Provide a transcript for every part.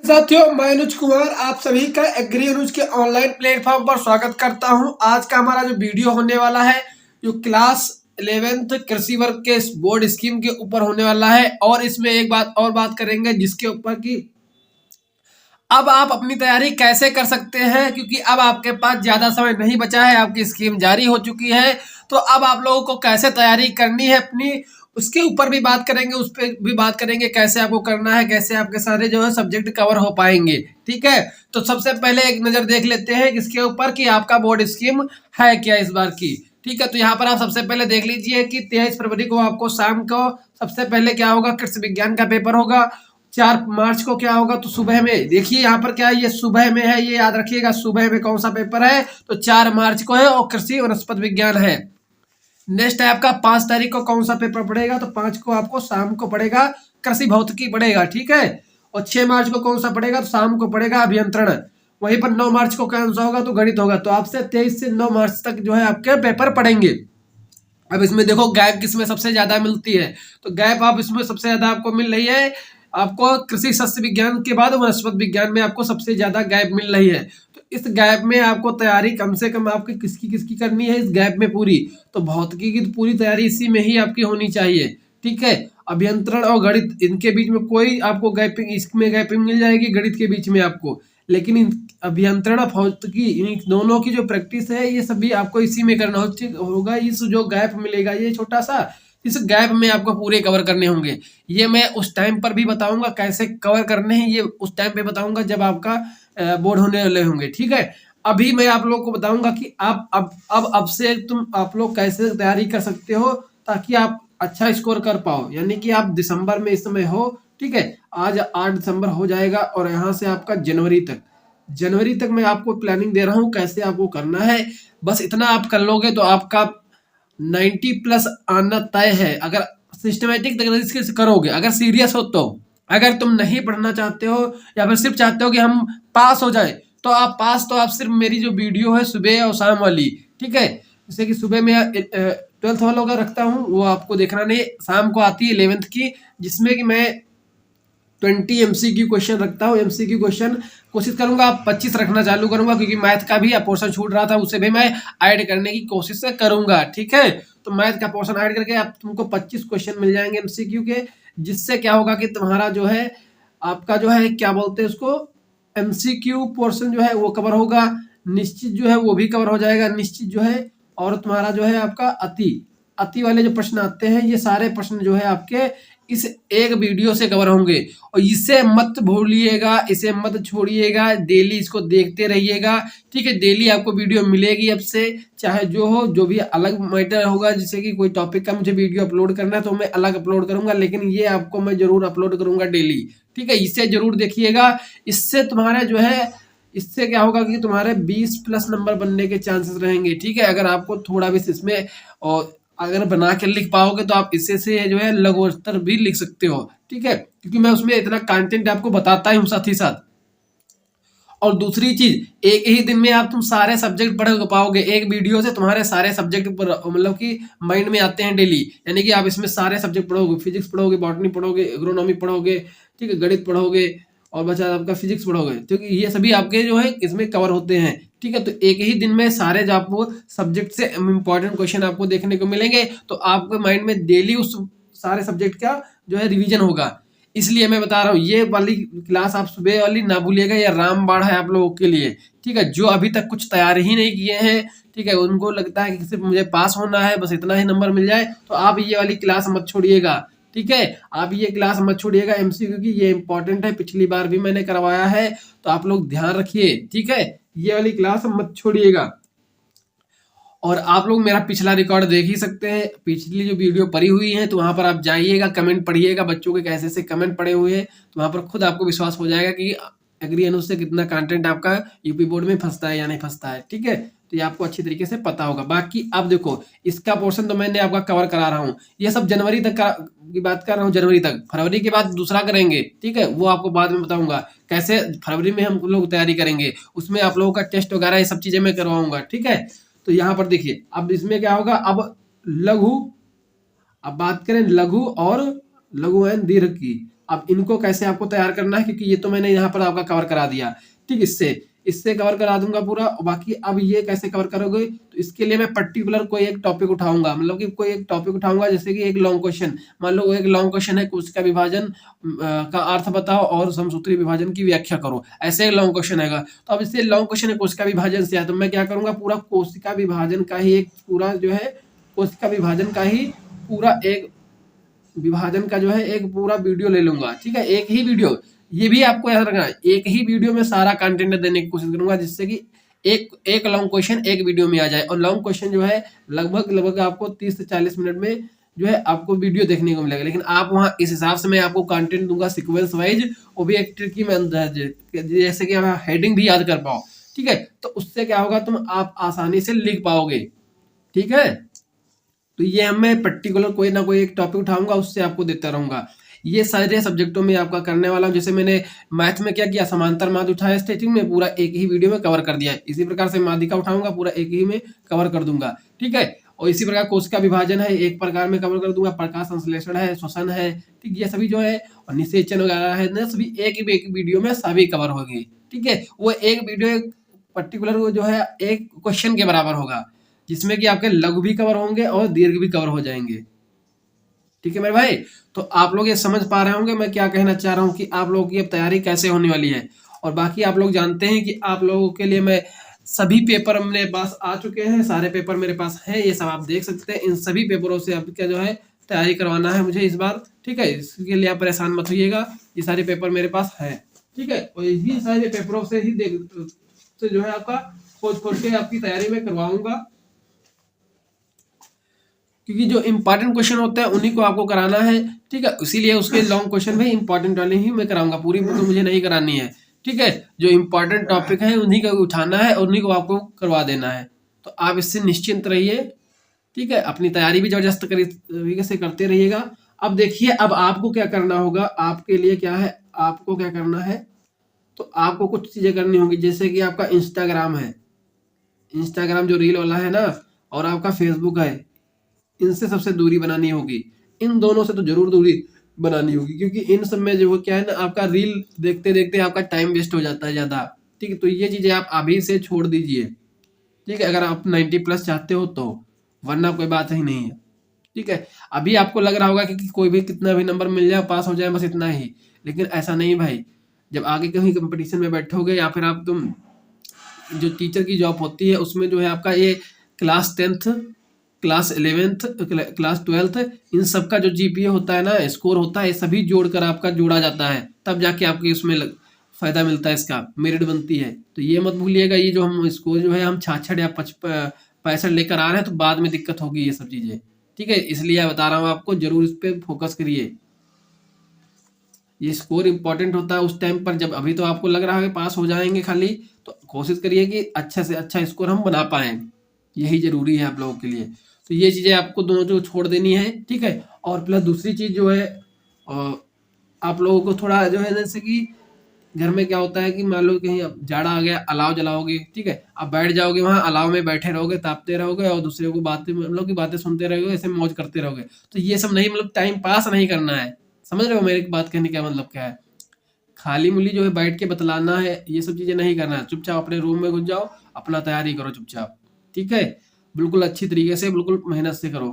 साथियों, मैं अनुज कुमार आप सभी का एग्री अनुज के ऑनलाइन प्लेटफॉर्म पर स्वागत करता हूं। आज का हमारा जो वीडियो होने वाला है जो क्लास 11th कृषि वर्ग के बोर्ड स्कीम के ऊपर होने वाला है और इसमें एक बात करेंगे जिसके ऊपर कि अब आप अपनी तैयारी कैसे कर सकते हैं, क्योंकि अब आपके पास ज्यादा समय नहीं बचा है, आपकी स्कीम जारी हो चुकी है। तो अब आप लोगों को कैसे तैयारी करनी है अपनी, उसके ऊपर भी बात करेंगे, उस पर भी बात करेंगे कैसे आपको करना है, कैसे आपके सारे जो है सब्जेक्ट कवर हो पाएंगे। ठीक है, तो सबसे पहले एक नजर देख लेते हैं इसके ऊपर कि आपका बोर्ड स्कीम है क्या इस बार की। ठीक है, तो यहाँ पर आप सबसे पहले देख लीजिए कि 23 फरवरी को आपको शाम को सबसे पहले क्या होगा, कृषि विज्ञान का पेपर होगा। 4 मार्च को क्या होगा, तो सुबह में देखिए यहाँ पर क्या है, ये सुबह में है, ये याद रखिएगा सुबह में कौन सा पेपर है, तो 4 मार्च को है और कृषि वनस्पति विज्ञान है। नेक्स्ट है आपका 5 तारीख को कौन सा पेपर पड़ेगा, तो 5 को आपको शाम को पड़ेगा कृषि भौतिकी पड़ेगा। ठीक है, और 6 मार्च को कौन सा पड़ेगा, तो शाम को पड़ेगा अभियंत्रण। वहीं पर 9 मार्च को कौन सा होगा, तो गणित होगा। तो आपसे 23 से 9 मार्च तक जो है आपके पेपर पड़ेंगे। अब इसमें देखो गैप किसमें सबसे ज्यादा मिलती है, तो गैप आप इसमें सबसे ज्यादा आपको मिल रही है, आपको कृषि शस्त्र विज्ञान के बाद वनस्पति विज्ञान में आपको सबसे ज्यादा गैप मिल रही है। तो इस गैप में आपको तैयारी कम से कम आपकी किसकी किसकी करनी है इस गैप में पूरी, तो भौतिकी की पूरी तैयारी इसी में ही आपकी होनी चाहिए। ठीक है, अभियंत्रण और गणित इनके बीच में कोई आपको गैपिंग, इसमें गैपिंग मिल जाएगी गणित के बीच में आपको, लेकिन अभियंत्रण और भौतिकी इन दोनों की जो प्रैक्टिस है ये सभी आपको इसी में करना होगा। इस जो गैप मिलेगा ये छोटा सा, इस गैप में आपको पूरे कवर करने होंगे। ये मैं उस टाइम पर भी बताऊंगा कैसे कवर करने हैं, ये उस टाइम पे बताऊंगा जब आपका बोर्ड होने वाले होंगे। ठीक है, अभी मैं आप लोग को बताऊंगा कि आप अब से आप लोग कैसे तैयारी कर सकते हो ताकि आप अच्छा स्कोर कर पाओ, यानी कि आप दिसंबर में इस समय हो। ठीक है, आज 8 दिसंबर हो जाएगा और यहाँ से आपका जनवरी तक मैं आपको प्लानिंग दे रहा हूँ कैसे आपको करना है। बस इतना आप कर लोगे तो आपका 90 प्लस आना तय है, अगर सिस्टमेटिक तरीके से करोगे, अगर सीरियस हो तो। अगर तुम नहीं पढ़ना चाहते हो या फिर सिर्फ चाहते हो कि हम पास हो जाए, तो आप सिर्फ मेरी जो वीडियो है सुबह और शाम वाली, ठीक है, जैसे कि सुबह में 12th वालों का रखता हूँ वो आपको देखना नहीं, शाम को आती है 11th की, जिसमें कि मैं 20 एमसीक्यू क्वेश्चन रखता हूँ। एमसीक्यू क्वेश्चन कोशिश करूंगा आप 25 रखना चालू करूंगा, क्योंकि मैथ का भी पोर्शन छूट रहा था उसे भी मैं ऐड करने की कोशिश करूंगा। ठीक है, तो मैथ का पोर्शन ऐड करके आप तुमको 25 क्वेश्चन मिल जाएंगे एमसीक्यू के, जिससे क्या होगा कि तुम्हारा जो है आपका जो है क्या बोलते हैं उसको, एमसीक्यू पोर्शन जो है वो कवर होगा, निश्चित जो है वो भी कवर हो जाएगा निश्चित जो है, और तुम्हारा जो है आपका अति अति वाले जो प्रश्न आते हैं ये सारे प्रश्न जो है आपके इस एक वीडियो से कवर होंगे। और इसे मत भूलिएगा, इसे मत छोड़िएगा, डेली इसको देखते रहिएगा। ठीक है, डेली आपको वीडियो मिलेगी अब से, चाहे जो हो, जो भी अलग मैटर होगा, जैसे कि कोई टॉपिक का मुझे वीडियो अपलोड करना है तो मैं अलग अपलोड करूंगा, लेकिन ये आपको मैं जरूर अपलोड करूंगा डेली। ठीक है, इसे जरूर देखिएगा, इससे तुम्हारा जो है, इससे क्या होगा कि तुम्हारे 20 प्लस नंबर बनने के चांसेस रहेंगे। ठीक है, अगर आपको थोड़ा भी इसमें और अगर बना के लिख पाओगे तो आप इससे से जो है लघु स्तर भी लिख सकते हो। ठीक है, क्योंकि मैं उसमें इतना कंटेंट आपको बताता ही हूँ साथ ही साथ। और दूसरी चीज, एक ही दिन में आप तुम सारे सब्जेक्ट पढ़ पाओगे, एक वीडियो से तुम्हारे सारे सब्जेक्ट मतलब कि माइंड में आते हैं डेली, यानी कि आप इसमें सारे सब्जेक्ट पढ़ोगे, फिजिक्स पढ़ोगे, बॉटनी पढ़ोगे, एग्रोनॉमी पढ़ोगे, ठीक है, गणित पढ़ोगे और बचा आपका फिजिक्स पढ़ोगे, क्योंकि ये सभी आपके जो है इसमें कवर होते हैं। ठीक है, तो एक ही दिन में सारे जो आपको सब्जेक्ट से इंपॉर्टेंट क्वेश्चन आपको देखने को मिलेंगे, तो आपके माइंड में डेली उस सारे सब्जेक्ट का जो है रिवीजन होगा। इसलिए मैं बता रहा हूँ ये वाली क्लास आप सुबह वाली ना भूलिएगा, ये रामबाण है आप लोगों के लिए। ठीक है, जो अभी तक कुछ तैयारी ही नहीं किए हैं, ठीक है, उनको लगता है कि सिर्फ मुझे पास होना है, बस इतना ही नंबर मिल जाए, तो आप ये वाली क्लास मत छोड़िएगा। ठीक है, आप ये क्लास मत छोड़िएगा एमसीक्यू की, ये इंपॉर्टेंट है, पिछली बार भी मैंने करवाया है, तो आप लोग ध्यान रखिए। ठीक है, ये वाली क्लास मत छोड़िएगा। और आप लोग मेरा पिछला रिकॉर्ड देख ही सकते हैं, पिछली जो वीडियो पड़ी हुई है, तो वहां पर आप जाइएगा, कमेंट पढ़िएगा, बच्चों के कैसे से कमेंट पड़े हुए हैं, तो वहां पर खुद आपको विश्वास हो जाएगा कि एग्री अनुज से कितना कंटेंट आपका यूपी बोर्ड में फंसता है या नहीं फंसता है। ठीक है, तो ये आपको अच्छी तरीके से पता होगा। बाकी अब देखो, इसका पोर्शन तो मैंने आपका कवर करा रहा हूँ, ये सब जनवरी तक की बात कर रहा हूँ, जनवरी तक। फरवरी के बाद दूसरा करेंगे, ठीक है, वो आपको बाद में बताऊंगा कैसे फरवरी में हम लोग तैयारी करेंगे, उसमें आप लोगों का टेस्ट वगैरह ये सब चीजें मैं करवाऊंगा। ठीक है, तो यहाँ पर देखिए अब इसमें क्या होगा, अब लघु, अब बात करें लघु और लघु एवं दीर्घ की, अब इनको कैसे आपको तैयार करना है, क्योंकि ये तो मैंने यहाँ पर आपका कवर करा दिया, ठीक। इससे कवर करा दूंगा पूरा। बाकी अब ये कैसे कवर करोगे, तो इसके लिए मैं पर्टिकुलर कोई एक टॉपिक उठाऊंगा, मतलब कि कोई एक टॉपिक उठाऊंगा, जैसे कि एक लॉन्ग क्वेश्चन, मान लो एक लॉन्ग क्वेश्चन है, कोशिका विभाजन का अर्थ बताओ और समसूत्री विभाजन की व्याख्या करो, ऐसे एक लॉन्ग क्वेश्चन आएगा। तो अब इससे लॉन्ग क्वेश्चन है कोशिका विभाजन से, तो मैं क्या करूंगा, पूरा कोशिका विभाजन का ही एक पूरा जो है, कोशिका विभाजन का ही पूरा एक विभाजन का जो है एक पूरा वीडियो ले लूंगा, ठीक है, एक ही वीडियो। ये भी आपको याद रखना है, एक ही वीडियो में सारा कंटेंट देने की कोशिश करूंगा, जिससे कि एक एक लॉन्ग क्वेश्चन एक वीडियो में आ जाए। और लॉन्ग क्वेश्चन जो है लगभग आपको 30 से 40 मिनट में जो है आपको वीडियो देखने को मिलेगा। लेकिन आप वहाँ इस हिसाब से मैं आपको कंटेंट दूंगा सीक्वेंस वाइज, वो भी एक ट्रिकी में, जैसे कि आप हेडिंग भी याद कर पाओ, ठीक है। तो उससे क्या होगा, तुम आप आसानी से लिख पाओगे, ठीक है। तो ये मैं पर्टिकुलर कोई ना कोई एक टॉपिक उठाऊंगा, उससे आपको देता रहूंगा। ये सारे सब्जेक्टों में आपका करने वाला हूं। जैसे मैंने मैथ में क्या किया, समांतर माध्य उठाया, स्ट्रेचिंग में पूरा एक ही वीडियो में कवर कर दिया है। इसी प्रकार से माध्यिका उठाऊंगा, पूरा एक ही में कवर कर दूंगा, ठीक है। और इसी प्रकार कोशिका विभाजन है, एक प्रकार में कवर कर दूंगा, प्रकाश संश्लेषण है, श्वसन है, ठीक, ये सभी जो है, और निषेचन वगैरह है ना, सभी एक वीडियो में सभी कवर होगी, ठीक है। वो एक वीडियो एक पर्टिकुलर वो जो है एक क्वेश्चन के बराबर होगा, जिसमें कि आपके लघु भी कवर होंगे और दीर्घ भी कवर हो जाएंगे, ठीक है मेरे भाई। तो आप लोग ये समझ पा रहे होंगे मैं क्या कहना चाह रहा हूँ, कि आप लोगों की अब तैयारी कैसे होने वाली है। और बाकी आप लोग जानते हैं कि आप लोगों के लिए मैं सभी पेपर मेरे पास आ चुके हैं, सारे पेपर मेरे पास हैं, ये सब आप देख सकते हैं। इन सभी पेपरों से आपका जो है तैयारी करवाना है मुझे इस बार, ठीक है। इसके लिए आप परेशान मत होइएगा, ये सारे पेपर मेरे पास है, ठीक है। और यही सारे पेपरों से ही से जो है आपका खोज के आपकी तैयारी में करवाऊंगा, क्योंकि जो इंपॉर्टेंट क्वेश्चन होते हैं उन्हीं को आपको कराना है, ठीक है। इसीलिए उसके लॉन्ग क्वेश्चन में इंपॉर्टेंट वाले ही मैं कराऊंगा, पूरी बुक मुझे नहीं करानी है, ठीक है। जो इंपॉर्टेंट टॉपिक है उन्हीं का उठाना है और उन्हीं को आपको करवा देना है। तो आप इससे निश्चिंत रहिए, ठीक है। अपनी तैयारी भी जबरदस्त तरीके से करते रहिएगा। अब देखिए, अब आपको क्या करना होगा, आपके लिए क्या है, आपको क्या करना है, तो आपको कुछ चीजें करनी होंगी। जैसे कि आपका इंस्टाग्राम है, इंस्टाग्राम जो रील वाला है ना, और आपका फेसबुक है, इनसे सबसे दूरी बनानी होगी। इन दोनों से तो जरूर दूरी बनानी होगी, क्योंकि इन सब में जो क्या है ना, आपका रील देखते देखते आपका टाइम वेस्ट हो जाता है ज्यादा, ठीक है। तो ये चीजें आप अभी से छोड़ दीजिए, ठीक है, अगर आप 90+ चाहते हो तो, वरना कोई बात ही नहीं है, ठीक है। अभी आपको लग रहा होगा कि कोई भी कितना भी नंबर मिल जाए, पास हो जाए, बस इतना ही, लेकिन ऐसा नहीं भाई। जब आगे कहीं कंपटीशन में बैठोगे, या फिर आप तुम जो टीचर की जॉब होती है उसमें जो है आपका ये class 10th, class 11th, class 12th, इन सब का जो जीपीए होता है ना, स्कोर होता है, ये सभी जोड़कर आपका जोड़ा जाता है, तब जाके आपके उसमें फायदा मिलता है, इसका मेरिट बनती है। तो ये मत भूलिएगा, ये जो हम स्कोर जो है हम 66 या 65 लेकर आ रहे हैं, तो बाद में दिक्कत होगी ये सब चीजें, ठीक है। इसलिए बता रहा हूँ आपको, जरूर इस पर फोकस करिए। ये स्कोर इंपॉर्टेंट होता है उस टाइम पर, जब अभी तो आपको लग रहा है पास हो जाएंगे खाली, तो कोशिश करिए कि अच्छा से अच्छा स्कोर हम बना पाए, यही जरूरी है आप लोगों के लिए। तो ये चीजें आपको दोनों जो छोड़ देनी है, ठीक है। और प्लस दूसरी चीज जो है, आप लोगों को थोड़ा जो है, जैसे कि घर में क्या होता है कि मान लो कहीं जाड़ा आ गया, अलाव जलाओगे, ठीक है, आप बैठ जाओगे वहां, अलाव में बैठे रहोगे, तापते रहोगे, और दूसरे को बातें, मतलब की बातें सुनते रहोगे, ऐसे मौज करते रहोगे। तो ये सब नहीं, मतलब टाइम पास नहीं करना है, समझ रहे हो मेरी बात कहने का मतलब क्या है। खाली मुली जो है बैठ के बतलाना है, ये सब चीजें नहीं करना है। चुपचाप अपने रूम में घुस जाओ, अपना तैयारी करो चुपचाप, ठीक है। बिल्कुल अच्छी तरीके से, बिल्कुल मेहनत से करो।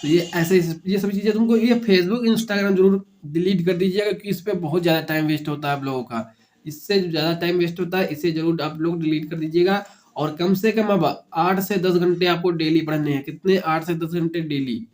तो ये ऐसे, ये सभी चीजें तुमको, ये फेसबुक इंस्टाग्राम जरूर डिलीट कर दीजिएगा, क्योंकि इस पे बहुत ज्यादा टाइम वेस्ट होता है आप लोगों का। इससे जो ज्यादा टाइम वेस्ट होता है, इसे जरूर आप लोग डिलीट कर दीजिएगा। और कम से कम अब 8 से 10 घंटे आपको डेली पढ़ने हैं। कितने? 8 से 10 घंटे डेली।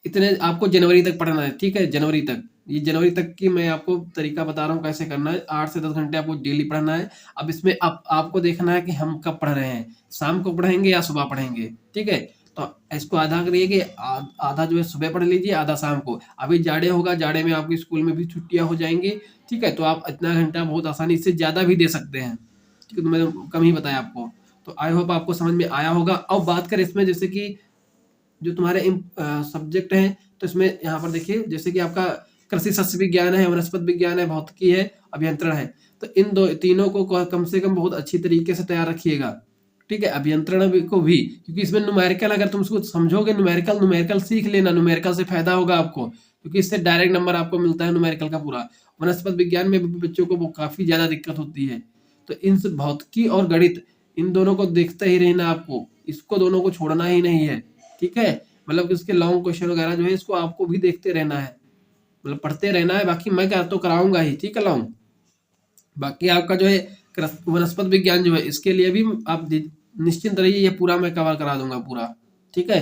इतने आपको जनवरी तक पढ़ना है, ठीक है, जनवरी तक। ये जनवरी तक की मैं आपको तरीका बता रहा हूँ कैसे करना है। 8 से 10 घंटे आपको डेली पढ़ना है। अब इसमें आपको देखना है कि हम कब पढ़ रहे हैं, शाम को पढ़ेंगे या सुबह पढ़ेंगे, ठीक है। तो इसको आधा करिए कि आधा जो है सुबह पढ़ लीजिए, आधा शाम को। अभी जाड़े होगा, जाड़े में आपके स्कूल में भी छुट्टियां हो जाएंगी, ठीक है। तो आप इतना घंटा बहुत आसानी से ज्यादा भी दे सकते हैं, ठीक है। तो मैंने कम ही बताया आपको। तो आई होप आपको समझ में आया होगा। अब बात करें इसमें, जैसे कि जो तुम्हारे सब्जेक्ट हैं, तो इसमें यहाँ पर देखिए, जैसे कि आपका कृषि शस्य विज्ञान है, वनस्पति विज्ञान है, भौतिकी है, अभियंत्रण है। तो इन तीनों को कम से कम बहुत अच्छी तरीके से तैयार रखिएगा, ठीक है। अभियंत्रण को भी, क्योंकि इसमें न्यूमेरिकल, अगर तुम उसको समझोगे, न्यूमेरिकल सीख लेना, न्यूमेरिकल से फायदा होगा आपको, क्योंकि इससे डायरेक्ट नंबर आपको मिलता है न्यूमेरिकल का पूरा। वनस्पति विज्ञान में भी बच्चों को वो काफ़ी ज़्यादा दिक्कत होती है। तो इन सब भौतिकी और गणित इन दोनों को देखते ही रहना आपको, इसको दोनों को छोड़ना ही नहीं है, ठीक है। मतलब कि इसके लॉन्ग क्वेश्चन वगैरह जो है इसको आपको भी देखते रहना है, मतलब पढ़ते रहना है। बाकी मैं क्या तो कराऊंगा ही, ठीक है लॉन्ग। बाकी आपका जो है वनस्पति विज्ञान जो है इसके लिए भी आप निश्चिंत रहिए, ये पूरा मैं कवर करा दूंगा पूरा, ठीक है।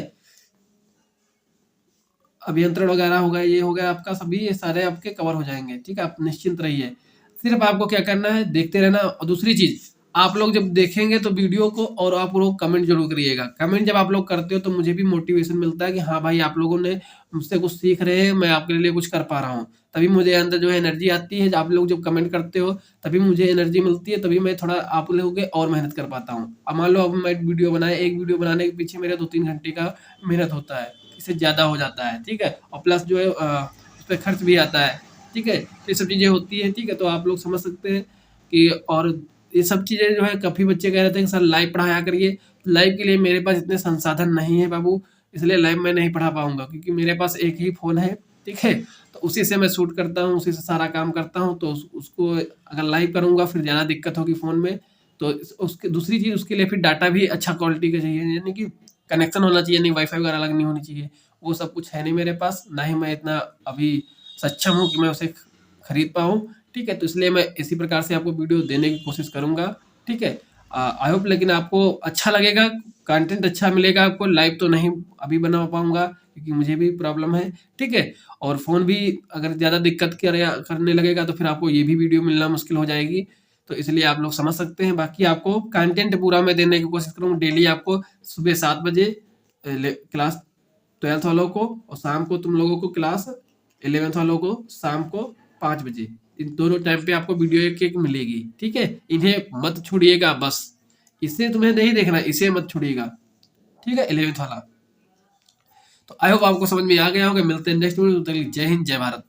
अभियंत्रण वगैरह हो गया, ये हो गया आपका, सभी ये सारे आपके कवर हो जाएंगे, ठीक है। आप निश्चिंत रहिए, सिर्फ आपको क्या करना है, देखते रहना। और दूसरी चीज, आप लोग जब देखेंगे तो वीडियो को, और आप लोग कमेंट जरूर करिएगा। कमेंट जब आप लोग करते हो तो मुझे भी मोटिवेशन मिलता है कि हाँ भाई आप लोगों ने मुझसे कुछ सीख रहे हैं, मैं आपके लिए कुछ कर पा रहा हूँ। तभी मुझे अंदर जो है एनर्जी आती है। आप लोग जब कमेंट करते हो तभी मुझे एनर्जी मिलती है, तभी मैं थोड़ा आप लोगों के और मेहनत कर पाता हूँ। अब मान लो अब मैं वीडियो बनाए, एक वीडियो बनाने के पीछे मेरा 2-3 घंटे का मेहनत होता है, इससे ज़्यादा हो जाता है, ठीक है। और प्लस जो है उस पर खर्च भी आता है, ठीक है। तो ये सब चीज़ें होती हैं, ठीक है। तो आप लोग समझ सकते हैं कि, और ये सब चीज़ें जो है, काफ़ी बच्चे कह रहे थे कि सर लाइव पढ़ाया करिए। लाइव के लिए मेरे पास इतने संसाधन नहीं है बाबू, इसलिए लाइव मैं नहीं पढ़ा पाऊंगा, क्योंकि मेरे पास एक ही फ़ोन है, ठीक है। तो उसी से मैं शूट करता हूँ, उसी से सारा काम करता हूँ। तो उसको अगर लाइव करूँगा फिर ज़्यादा दिक्कत होगी फ़ोन में। तो उसके दूसरी चीज़, उसके लिए फिर डाटा भी अच्छा क्वालिटी का चाहिए, यानी कि कनेक्शन होना चाहिए, नहीं वाईफाई वगैरह अलग नहीं होनी चाहिए। वो सब कुछ है नहीं मेरे पास, ना ही मैं इतना अभी सक्षम हूँ कि मैं उसे खरीद पाऊँ, ठीक है। तो इसलिए मैं इसी प्रकार से आपको वीडियो देने की कोशिश करूँगा, ठीक है। आई होप लेकिन आपको अच्छा लगेगा, कंटेंट अच्छा मिलेगा आपको। लाइव तो नहीं अभी बना पाऊँगा क्योंकि मुझे भी प्रॉब्लम है, ठीक है। और फ़ोन भी अगर ज़्यादा दिक्कत करने लगेगा तो फिर आपको ये भी वीडियो मिलना मुश्किल हो जाएगी। तो इसलिए आप लोग समझ सकते हैं। बाकी आपको कंटेंट पूरा मैं देने की कोशिश करूँगा। डेली आपको सुबह 7 बजे क्लास 12th वालों को, और शाम को तुम लोगों को क्लास 11th वालों को शाम को 5 बजे, इन दोनों टाइम पे आपको वीडियो एक एक मिलेगी, ठीक है। इन्हें मत छोड़िएगा बस, इसे तुम्हें नहीं देखना, इसे मत छोड़िएगा, ठीक है, 11th वाला। तो आई होप आपको समझ में आ गया होगा। मिलते हैं नेक्स्ट वीडियो में, जय हिंद जय भारत।